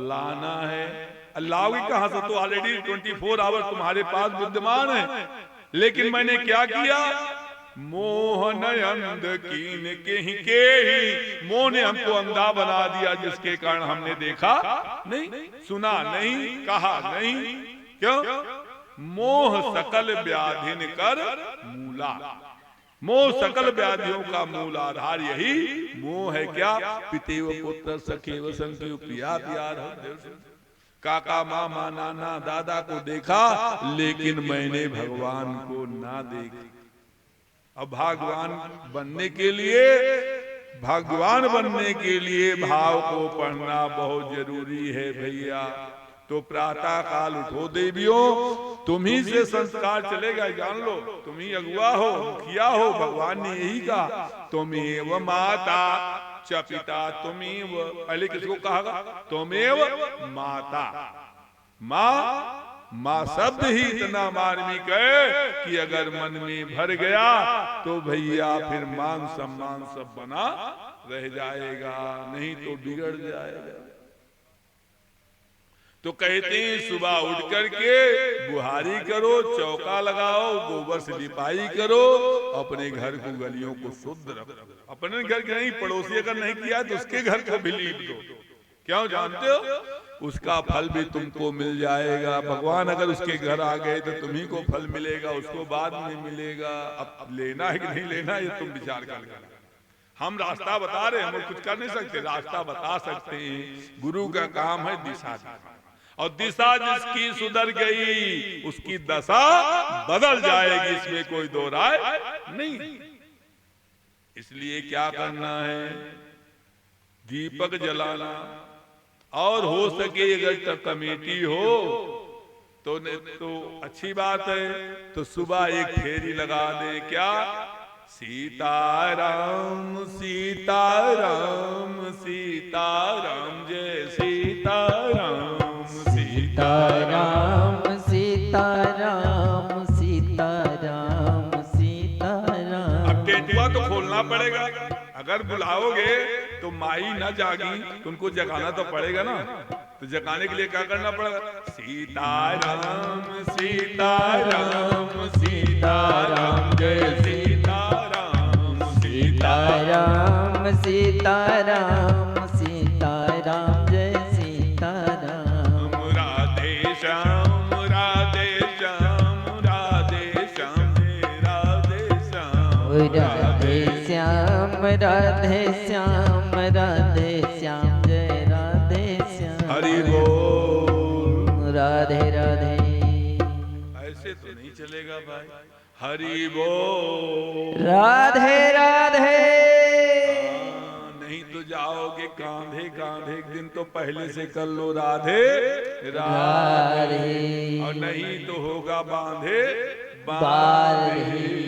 लाना है। लाओगे कहां से? तो ऑलरेडी 24 आवर तुम्हारे पास विद्यमान है। लेकिन मैंने क्या किया? मोहन अंध कीन के ही मोह ने हमको अंधा बना दिया, जिसके कारण हमने देखा नहीं, सुना नहीं, कहा नहीं। क्यों? मोह सकल व्याधिन कर मूला। मोह सकल व्याधियों का मूल आधार यही मोह है। क्या? पितेव पुत्र सखेव संख्यो प्रिया प्यार। काका मामा नाना दादा को देखा, लेकिन मैंने भगवान को ना देखा। अब भगवान बनने के लिए भाव को पढ़ना बहुत जरूरी है भैया। तो प्रातः काल उठो देवियों, तुम ही से संस्कार चलेगा, जान लो। तुम ही अगुआ हो, मुखिया हो। भगवान ने यही कहा, तुमेव माता च पिता। तुमेव, पहले किसको कहा? तुमेव माता। माँ शब्द ही इतना मार्मिक है कि अगर मन में भर गया तो भैया फिर मान सम्मान सब बना रह जाएगा, नहीं तो बिगड़ जाएगा। तो कहते हैं सुबह उठ करके बुहारी करो, चौका लगाओ, गोबर से लिपाई करो, अपने घर को गलियों को शुद्ध रखो। अपने घर के नहीं, पड़ोसी अगर नहीं किया तो उसके घर को भी लीप दो। क्यों? जानते हो उसका फल भी तुमको मिल जाएगा। भगवान अगर उसके घर आ गए तो तुम्ही को फल मिलेगा, उसको बाद में मिलेगा। अब लेना है कि नहीं लेना, ये तुम विचार कर लेना। हम रास्ता बता रहे हैं, हम कुछ कर नहीं सकते, रास्ता बता सकते हैं। गुरु का काम है दिशा देना, और दिशा जिसकी सुधर गई उसकी दशा बदल जाएगी, इसमें कोई दो राय नहीं। इसलिए क्या करना है? दीपक जलाना, और हो सके अगर कमेटी हो तो अच्छी बात है। तो सुबह एक फेरी लगा दे। क्या? सीताराम सीताराम सीताराम जय सीताराम सीताराम सीताराम सीताराम सीताराम। अब टेंटुआ तो खोलना पड़ेगा। अगर बुलाओगे तो माई न जागी तो उनको जगाना तो पड़ेगा ना। तो जगाने के लिए क्या करना पड़ेगा? सीताराम सीताराम सीताराम जय सीताराम सीताराम सीताराम सीताराम जय सीताराम। राधे श्याम राधे श्याम राधे श्याम जय राधे श्याम राधे श्याम राधे श्याम राधे श्याम जय राधे श्याम। हरि बोल। राधे राधे। ऐसे तो नहीं चलेगा भाई। हरि बोल। राधे राधे। नहीं तो जाओगे कांधे कांधे। एक दिन तो पहले से कर लो राधे राधे, और नहीं तो होगा बांधे बांधे।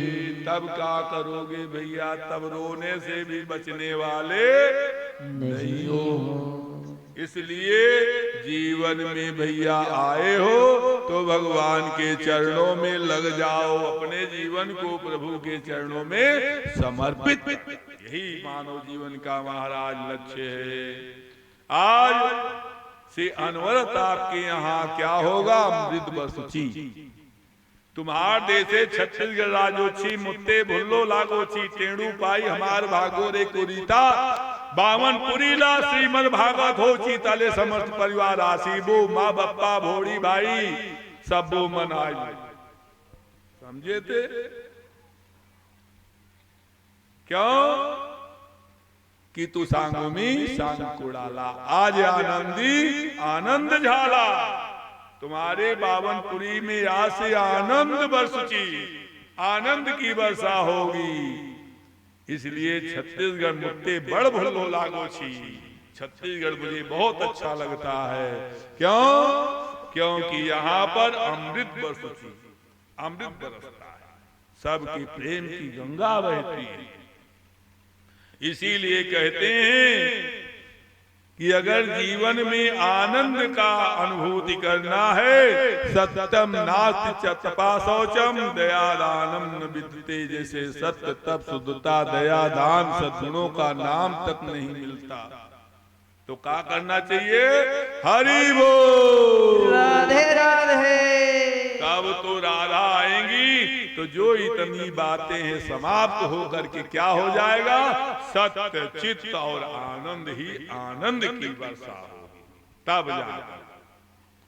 तब क्या करोगे भैया? तब रोने से भी बचने वाले नहीं हो। इसलिए जीवन में भैया आए हो तो भगवान के चरणों में लग जाओ, अपने जीवन को प्रभु के चरणों में समर्पित। यही मानव जीवन का महाराज लक्ष्य है। आज से अनवरत आपके यहाँ क्या होगा? अमृत बरसुची। तुम्हार देशे छत्तीसगढ़ राजोची, मुत्ते भुल्लो लागोची, टेणु पाई हमार भागो रे कुरीता, बावन पुरीला श्रीमद भागवत होची, तले समर्थ परिवार आसीबो, माँ बप्पा भोड़ी भाई सबो मन आई। समझे थे? क्यों? कि तू सांगुमी सांग कुड़ाला, आज आनंदी आनंद झाला। तुम्हारे बावनपुरी में आज से आनंद बरसुची, आनंद की वर्षा होगी। इसलिए छत्तीसगढ़ मुत्ते बड़ भलो लागोची। छत्तीसगढ़ मुझे बहुत अच्छा लगता है। क्यों? क्योंकि यहाँ पर अमृत बरसुची, अमृत बरसता है, सबकी प्रेम की गंगा बहती है। इसीलिए कहते हैं कि अगर जीवन में आनंद का अनुभूति करना है, सत्यम नास्ति तपा शौचम दयादानम न विद्यते। जैसे सत्य तप शुद्धता दया दान सद्गुणों का नाम तक नहीं मिलता। तो क्या करना चाहिए? हरि बोल। राधे राधे। तब तो राधा आएंगी तो जो इतनी बातें हैं समाप्त होकर के क्या हो जाएगा? सत्य चित्त और आनंद ही आनंद की वर्षा होगी, तब जाकर।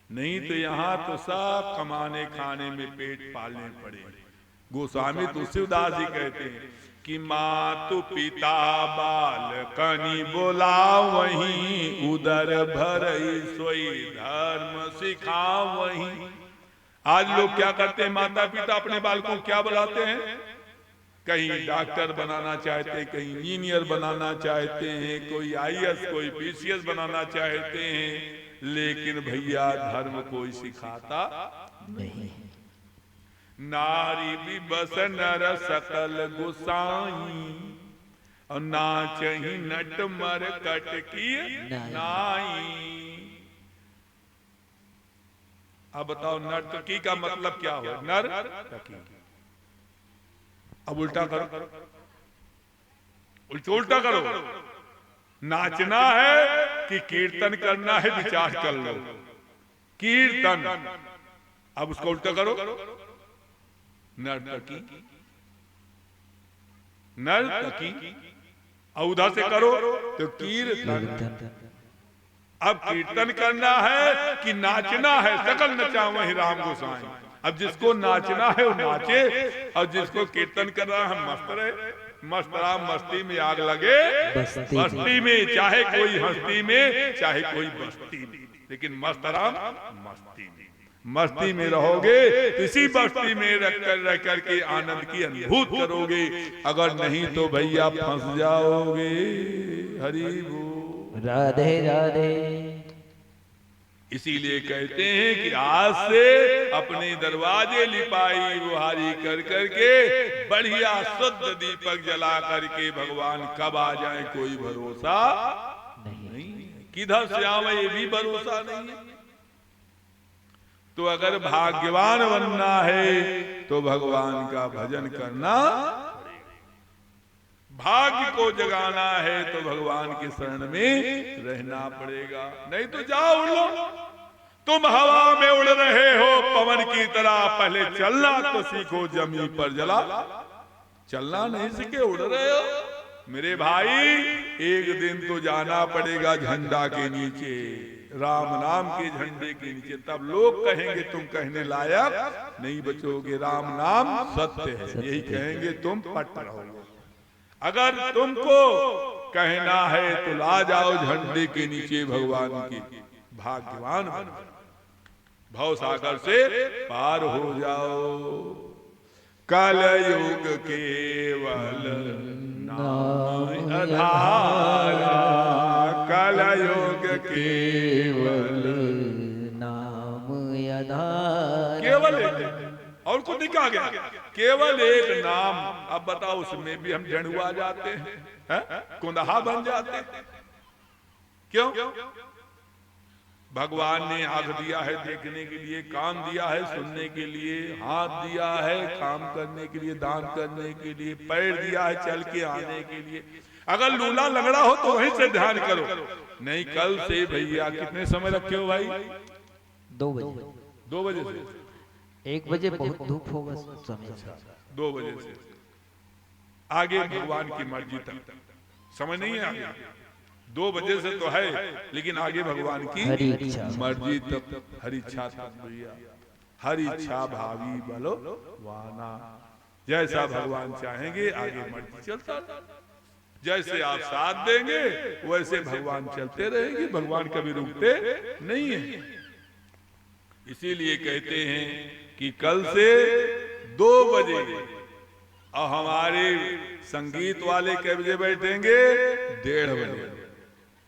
नहीं तो यहाँ तो सब कमाने खाने में पेट पालने पड़े। गोस्वामी तुलसीदास जी कहते हैं कि मातु पिता बालकनि बोला वहीं, उदर भरई सोई धर्म सिखा वहीं। आज लोग क्या करते हैं? माता पिता अपने बालकों को क्या बुलाते हैं? कहीं डॉक्टर बनाना चाहते हैं, कहीं इंजीनियर बनाना चाहते हैं, कोई आईएएस कोई पीसीएस बनाना चाहते हैं, लेकिन भैया धर्म कोई सिखाता नहीं। नारी विबस नर सकल गुसाई, और नाचही नट मर कट की नाई। अब बताओ नर्तकी का मतलब क्या हो? नर्तकी। अब उल्टा करो, उल्टा करो। नाचना है कि कीर्तन करना है? विचार कर लो। कीर्तन। अब उसको उल्टा करो, नर्तकी। नर्तकी। और उधर से करो तो कीर्तन। अब कीर्तन करना है कि नाचना है? सकल नचा वही राम गोसाई। अब जिसको नाचना है वो नाचे, और जिसको कीर्तन करना है मस्त रहे। मस्त राम मस्ती में आग लगे बस्ती में, चाहे कोई हस्ती में चाहे कोई बस्ती में, लेकिन मस्त राम मस्ती में। मस्ती में रहोगे, इसी बस्ती में रह करके आनंद की अनुभूति करोगे। अगर नहीं तो भैया फंस जाओगे। हरि बोल। राधे राधे। इसीलिए कहते हैं कि आज से अपने दरवाजे लिपाई बुहारी कर करके बढ़िया शुद्ध दीपक जला करके भगवान कब आ जाए कोई भरोसा नहीं। किधर से आवे ये भी भरोसा नहीं है। तो अगर भाग्यवान बनना है तो भगवान का भजन करना, भाग्य को जगाना है तो भगवान के शरण में रहना पड़ेगा। नहीं तो जाओ उड़ो। तुम हवा में उड़ रहे हो पवन की तरह, पहले चलना तो सीखो जमीन पर जला। चलना नहीं सीखे उड़ रहे हो मेरे भाई, एक दिन तो जाना पड़ेगा झंडा के नीचे, राम नाम के झंडे के नीचे। तब लोग कहेंगे तुम कहने लायक नहीं बचोगे, राम नाम सत्य है, यही कहेंगे, तुम पट रहोगे। अगर तुमको कहना है तो ला जाओ झंडे के नीचे भगवान की, भाग्यवान बनो, भव सागर से पार हो जाओ। कलयुग केवल नाम आधारा, कलयुग केवल नाम आधारा। केवल और कुछ नहीं कहा गया, केवल एक नाम। अब बताओ उसमें भी हम जड़ुआ जाते हैं, कुंदहा बन जाते हैं। क्यों? भगवान ने आंख दिया है देखने के लिए, कान दिया है सुनने के लिए, हाथ दिया है काम करने के लिए, दान करने के लिए, पैर दिया है चल के आने के लिए। अगर लूला लगड़ा हो तो वहीं से ध्यान करो। नहीं कल से भैया कितने समय रखे हो भाई? 2 बजे। 2 बजे से 1 बजे बहुत धूप होगा समय। 2 बजे से आगे भगवान की मर्जी तक समझ नहीं है। आगे 2 बजे से तो है, लेकिन आगे भगवान की मर्जी तक, हरि इच्छा तक भैया। हरि इच्छा भावी बलो वाना, जैसा भगवान चाहेंगे आगे मर्जी चलता। जैसे आप साथ देंगे वैसे भगवान चलते रहेंगे, भगवान कभी रुकते नहीं है। इसीलिए कहते हैं कि कल से 2 बजे, और हमारे संगीत वाले कै बजे बैठेंगे? 1:30 बजे।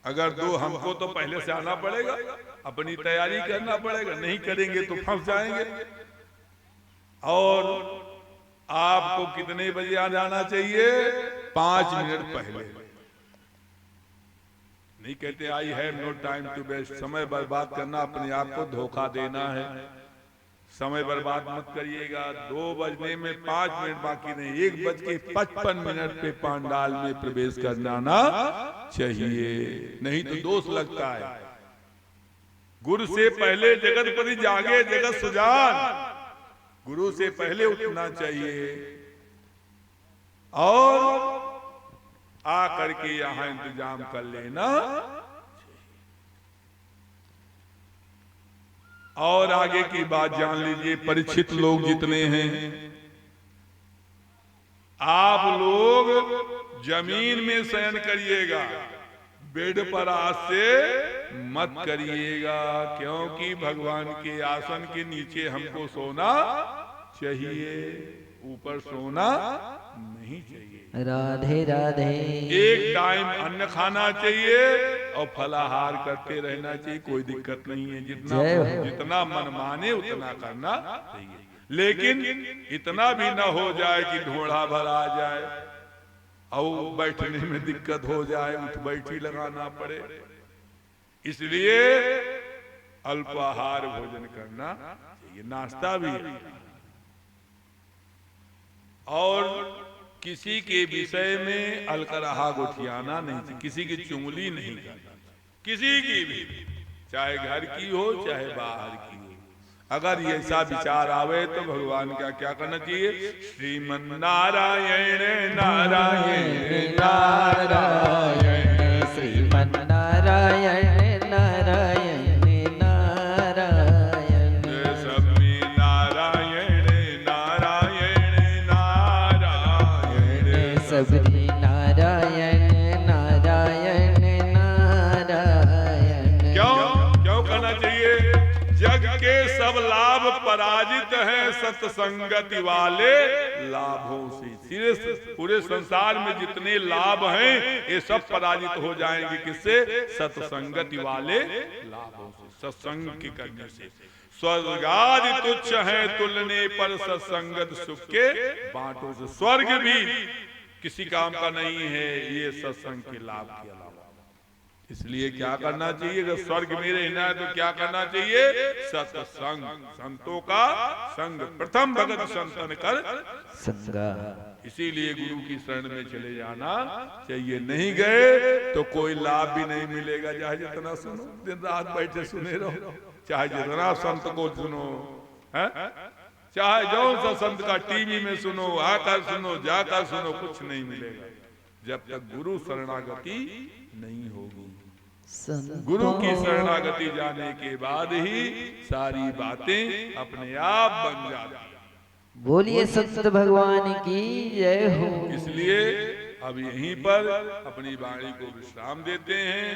अगर 2 हमको तो पहले से आना पड़ेगा, अपनी तैयारी करना पड़ेगा, नहीं करेंगे तो फंस जाएंगे। और आपको कितने बजे आ जाना चाहिए? 5 मिनट पहले। नहीं कहते I have no time to waste, समय बर्बाद करना अपने आप को धोखा देना है। समय बर्बाद मत करिएगा। 2 बजने में 5 मिनट बाकी नहीं, 1:55 पे पांडाल में प्रवेश करना ना चाहिए, नहीं तो दोष लगता है। गुरु से पहले जगतपति जागे जगत सुजान, गुरु से पहले उठना चाहिए और आ करके यहां इंतजाम कर लेना। और आगे की बात जान लीजिए, परीक्षित लोग जितने हैं, आप लोग जमीन में शयन करिएगा, बेड पर आज से मत करिएगा, क्योंकि भगवान के आसन के नीचे हमको सोना चाहिए, ऊपर सोना नहीं चाहिए। राधे राधे। एक टाइम अन्न खाना चाहिए और फलाहार करते रहना चाहिए, कोई दिक्कत नहीं है। जितना मन माने उतना करना चाहिए, लेकिन इतना भी ना हो जाए कि ढोढ़ा भर आ जाए और बैठने में दिक्कत हो जाए, उठ बैठी लगाना पड़े। इसलिए अल्पाहार भोजन करना चाहिए, नाश्ता भी। और किसी के विषय में अलकरहा गुठियाना नहीं चाहिए, किसी की चुंगली नहीं करना, किसी की भी, चाहे घर की हो चाहे बाहर की हो। अगर ये ऐसा विचार आवे तो भगवान का क्या करना चाहिए? श्रीमन नारायण नारायण नारायण, श्रीमन नारायण नारायण नारायण, सब में नारायण नारायण नारायण, सबरी नारायण नारायण नारायण। क्यों करना चाहिए? जग के सब लाभ पराजित हैं सत्संगति वाले लाभों से। पूरे संसार में जितने लाभ हैं ये सब पराजित हो जाएंगे, किससे? सत्संगति वाले लाभों से, सत्संग के करने से। स्वर्ग आदि तुच्छ है तुलने पर सत्संगत सुख के बांटों से। स्वर्ग भी किसी काम का नहीं है ये सत्संग के लाभ के अलावा। इसलिए क्या करना चाहिए? अगर स्वर्ग में रहना है तो क्या करना चाहिए? सत्संग, संतों का संग। प्रथम भगत संतन कर संगा। इसीलिए गुरु की शरण में चले जाना चाहिए। नहीं गए तो कोई लाभ भी नहीं मिलेगा, चाहे जितना सुनो, दिन रात बैठे सुने रहो, चाहे जितना संत को सुनो, है? चाहे जो सा संत का टीवी में सुनो, आकर सुनो, जाकर सुनो, कुछ नहीं मिलेगा जब तक गुरु शरणागति नहीं होगी। गुरु की शरणागति जाने के बाद ही सारी बातें अपने आप बन जाती। बोलिए संत भगवान की जय हो। इसलिए अब यहीं पर अपनी वाणी को विश्राम देते हैं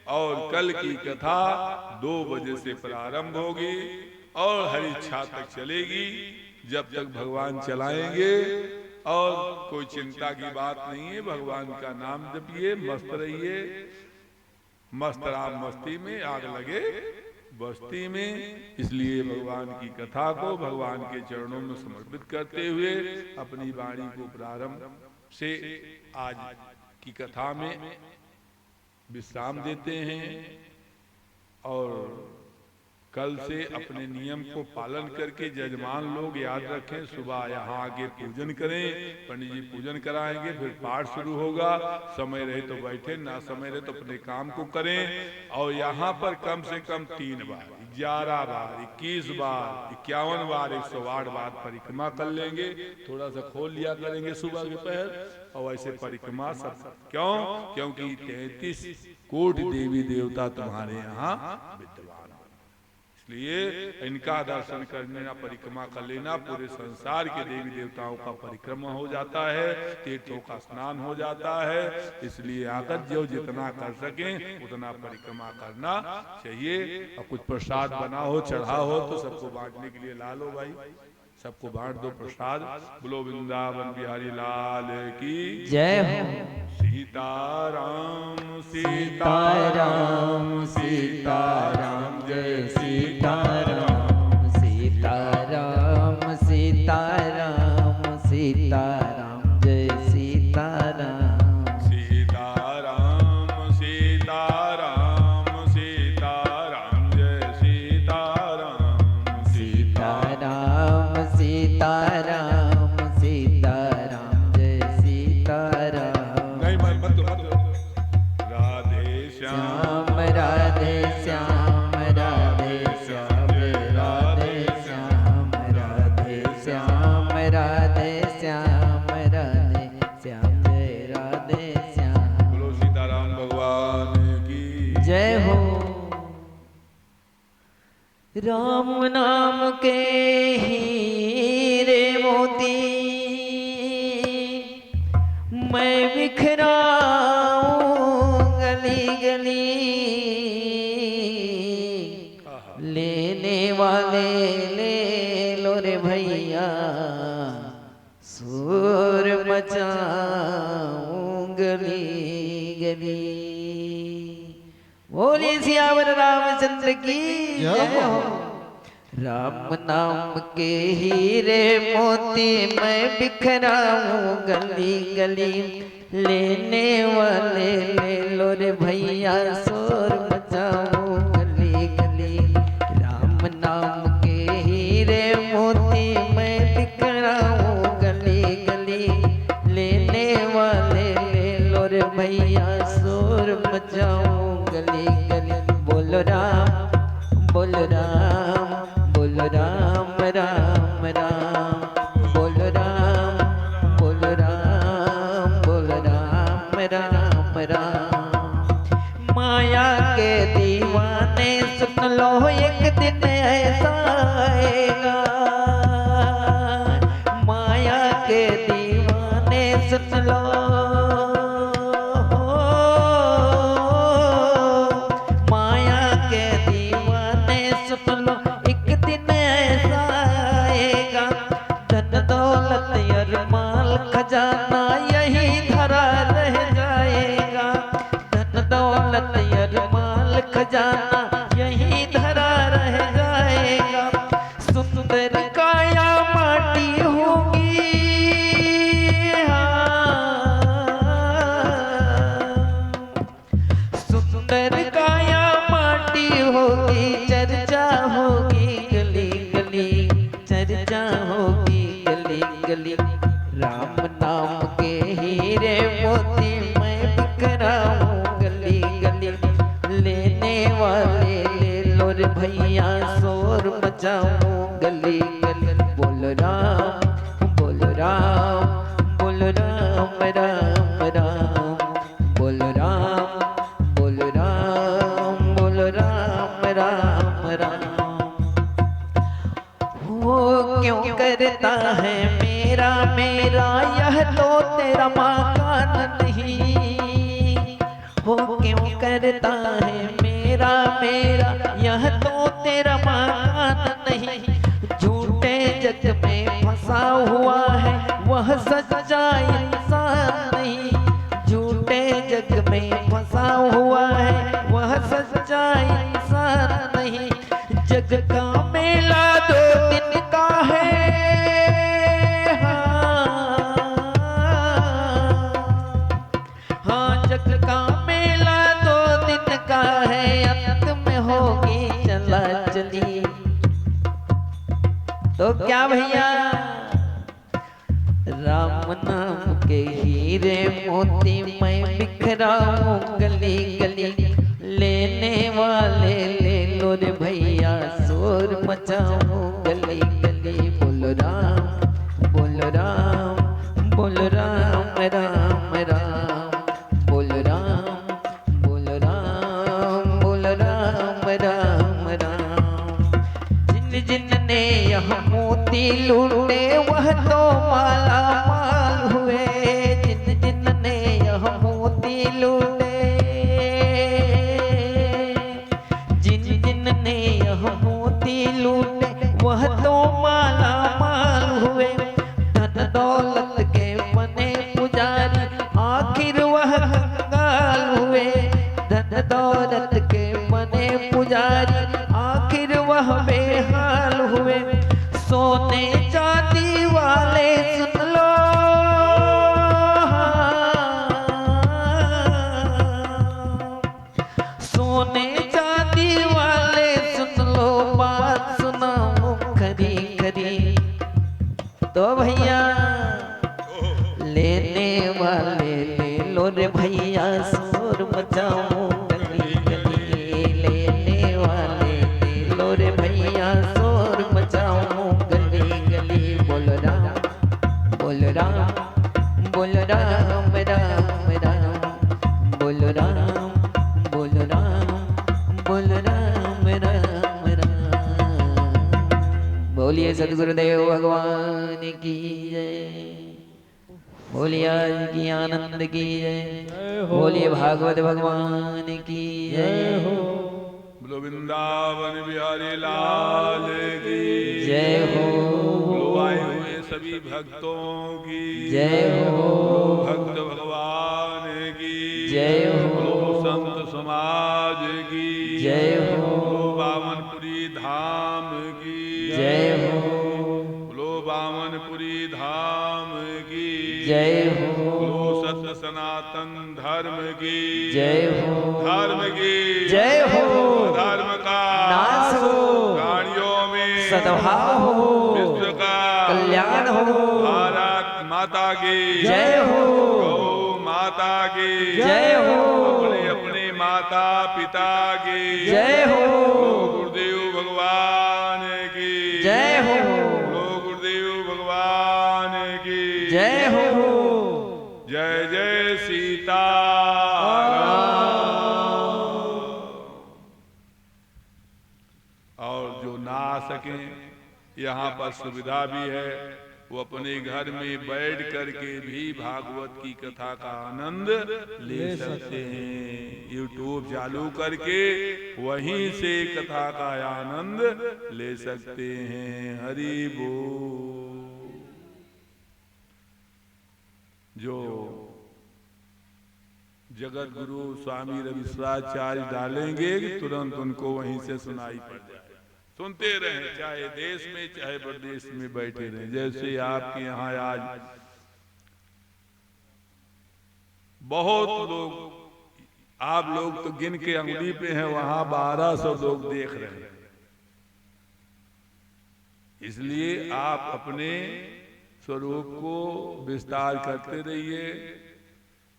और कल की कथा 2 बजे से प्रारंभ होगी और हरि इच्छा तक चलेगी, जब तक भगवान चलाएंगे। और कोई चिंता की बात नहीं है, भगवान का नाम जपिए, मस्त रहिए। मस्त राम मस्ती में, आग लगे बस्ती में। इसलिए भगवान की कथा को भगवान के चरणों में समर्पित करते हुए अपनी वाणी को प्रारंभ से आज की कथा में विश्राम देते हैं और कल से अपने नियम को पालन करके जजमान लोग याद रखें, सुबह यहाँ आके पूजन करें, पंडित जी पूजन कराएंगे, फिर पाठ शुरू होगा। समय रहे तो बैठे, ना समय रहे तो अपने काम को करें। और यहाँ पर कम से कम 3 बार, 11 बार, 21 बार, 51 बार, 108 बार परिक्रमा कर लेंगे। थोड़ा सा खोल लिया करेंगे सुबह के पहर, और ऐसे परिक्रमा सब। क्योंकि 33 कोटि देवी देवता तुम्हारे यहाँ विद्यमान, इसलिए इनका दर्शन करना, परिक्रमा कर लेना, पूरे संसार के देवी देवताओं का परिक्रमा हो जाता है, तीर्थों का स्नान हो जाता है। इसलिए आकर जो जितना कर सकें उतना परिक्रमा करना चाहिए। और कुछ प्रसाद बना हो, चढ़ा हो तो सबको बांटने के लिए ला लो भाई, सबको बांट दो प्रसाद। बोलो वृंदावन बिहारी लाल की जय हो। सीताराम सीताराम सीताराम जय सीताराम सीताराम सीताराम सीताराम जय सीताराम सीताराम सीताराम सीताराम जय सीताराम सीताराम सीताराम सीताराम जय सीताराम। नहीं मत राधे श्याम राधे श्याम राधे श्याम राधे श्याम राधे श्याम राधे श्याम राधे श्याम जय राधे श्याम। बोलो सीताराम भगवान की जय हो। राम नाम के हीरे मोती मैं बिखराऊं गली गली, लेने वाले ले लो रे भैया शोर मचाऊं गली गली। बोलिए सियावर रामचंद्र की जय हो। राम नाम के हीरे मोती मैं बिखराऊं गली गली, लेने वाले ले लो रे भैया शोर मचाऊं गली गली। राम नाम के हीरे मोती मैं बिखराऊं गली गली, लेने वाले ले लो रे भैया शोर मचाऊं गली गली। बोलो राम बोलो राम बोलो राम राम राम, बोलो राम बोलो राम बोलो राम राम राम। माया के दीवाने सुन लो एक दिन ऐसा आएगा, माया के दीवाने सुन लो खजाना यही धरा रह जाएगा, धन दौलत अरमाल खजाना यही धरा रह जाएगा। सुंदर काया माटी होगी सुंदर काया माटी होगी, चर्चा होगी गली गली, चर्चा होगी गली गली। राम नाम के हीरे मोती मैं बिखराऊं गली गली, लेने वाले ले लो रे भैया शोर मचाऊं गली गली। बोलो राम बोलो राम बोलो राम राम राम, बोलो राम बोलो राम बोलो राम राम राम। वो क्यों करता है मेरा मेरा यह तो तेरा मकान नहीं, हो क्यों करता है मेरा मेरा यह तो तेरा मकान नहीं। झूठे जग में फंसा हुआ है वह सच्चा इंसान नहीं, झूठे जग में फंसा हुआ है वह सच्चा इंसान नहीं। जग का मेला 2 दिन का है, जग का मेला 2 दिन का है, अंत में होगी चला चली। तो क्या भैया राम नाम के हीरे मोती मैं बिखराऊं गली गली, लेने वाले ले लो रे भैया शोर मचाऊं गली गली। बोलो राम बोलो राम बोलो राम राम राम, बोलो राम बोलो राम बोलो राम राम राम। जिन जिन ने यह मोती लूटे वह तो माला माल हुए, जिन जिन ने यह मोती लूटे, जिन जिन ने यह मोती लूटे वह तो माला माल हुए। धन दौलत के बने पुजारी आखिर वह कंगाल हुए, धन दौलत के बने पुजारी आखिर वह बेहाल हुए। सोने चांदी वाले सुन लो, सोने चांदी वाले सुन लो, बात सुनाऊं खरी खरी। तो भैया लेने वाले ले लो रे भैया शोर मचाओ गली गली लेने वाले ले लो रे भैया शोर मचाओ गली गली बोल राम बोल राम बोल राम राम राम बोल राम बोल राम बोल राम राम राम। बोलिए सद्गुरुदेव भगवान की जय। बोलिए आज की आनंद की जय। बोलिए भागवत भगवान की जय। बोलो वृंदावन बिहारी लाल की जय हो। बोलो आए हुए सभी भक्तों की जय हो। भक्त भगवान की जय हो। बोलो संत समाज की जय हो। बोलो बामनपुरी धाम की जय हो। बोलो बामनपुरी धाम की जय हो। बोलो सत्य सनातन धर्म की जय हो। धर्म की जय हो। धर्म का नाश हो। प्राणियों में सद्भाव हो। विश्व का कल्याण हो। भारत माता की जय हो। गौ माता की जय हो। अपने अपने माता पिता की जय हो। गुरुदेव भगवान की जय हो। गुरुदेव भगवान की जय हो। जय जय सीता। और जो ना आ सके यहाँ पर सुविधा भी है, वो अपने घर में बैठ करके भी भागवत की कथा का आनंद ले सकते हैं। यूट्यूब चालू करके वहीं से कथा का आनंद ले सकते हैं। हरि बोल। जो जगत गुरु स्वामी रविश्वराचार्य डालेंगे तुरंत उनको वहीं से सुनाई पड़ जाए। सुनते रहें, चाहे देश में चाहे प्रदेश में बैठे रहें। जैसे आपके यहाँ आज बहुत लोग, आप लोग तो गिन के अंगुली पे हैं, वहां 1200 लोग देख रहे हैं। इसलिए आप अपने स्वरूप को विस्तार करते रहिए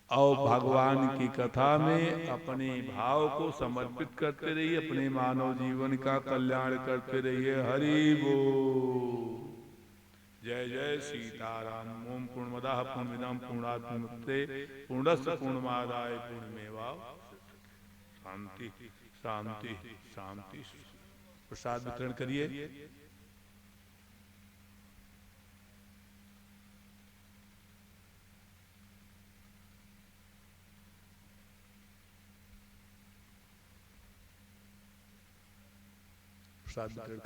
और भगवान की कथा में अपने भाव को समर्पित करते रहिए। अपने मानव जीवन का कल्याण करते रहिए। हरि बोल। जय जय सीताराम। ओम पूर्णमदः पूर्णमिदं पूर्णात् पूर्णमुदच्यते पूर्णस्य पूर्णमादाय पूर्णमेवावशिष्यते। शांति शांति शांति। प्रसाद वितरण करिए। प्रसाद वितरण